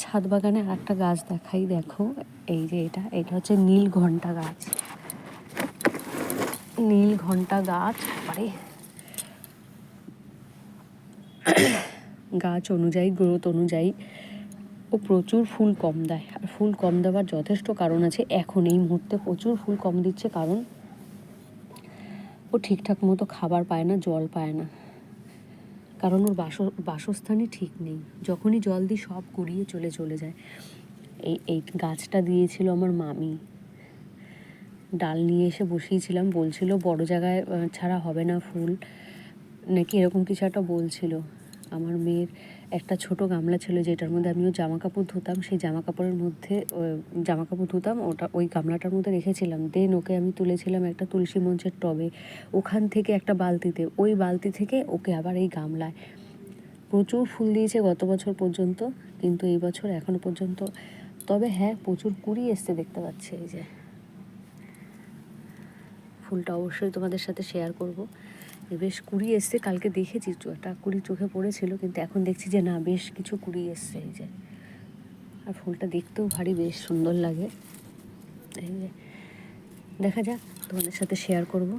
ছাদ বাগানে আর একটা গাছ দেখাই, দেখো এই যে এটা হচ্ছে নীল ঘণ্টা গাছ। নীল ঘণ্টা গাছ মানে গাছ অনুযায়ী, গ্রোথ অনুযায়ী ও প্রচুর ফুল কম দেয়। আর ফুল কম দেওয়ার যথেষ্ট কারণ আছে। এখন এই মুহূর্তে প্রচুর ফুল কম দিচ্ছে, কারণ ও ঠিকঠাক মতো খাবার পায় না, জল পায় না, কারণ ওর বাসস্থানই ঠিক নেই। যখনই জল দিই সব কুড়িয়ে চলে যায়। এই গাছটা দিয়েছিল আমার মামি, ডাল নিয়ে এসে বসিয়েছিলাম, বলছিল বড় জায়গায় ছাড়া হবে না ফুল নাকি, এরকম কিছু একটা বলছিল। আমার মেয়ের একটা ছোট গামলা ছিল যেটার মধ্যে আমিও জামা কাপড় ধুতাম, সেই জামা কাপড়ের মধ্যে জামা কাপড় ধুতাম, ওই গামলাটার মধ্যে রেখেছিলাম। দেন ওকে আমি তুলেছিলাম একটা তুলসী মঞ্চের টবে, ওখান থেকে একটা বালতিতে, ওই বালতি থেকে ওকে আবার এই গামলায়। প্রচুর ফুল দিয়েছে গত বছর পর্যন্ত, কিন্তু এই বছর এখনো পর্যন্ত, তবে হ্যাঁ প্রচুর কুড়ি এসছে দেখতে পাচ্ছি। এই যে ফুলটা অবশ্যই তোমাদের সাথে শেয়ার করব। বেশ কুড়ি এসছে, কালকে দেখেছি একটা কুড়ি চোখে পড়েছিল, কিন্তু এখন দেখছি যে না, বেশ কিছু কুড়ি এসছে। এই যে, আর ফুলটা দেখতেও ভারী বেশ সুন্দর লাগে। এই যে দেখা যাক, তোমাদের সাথে শেয়ার করব।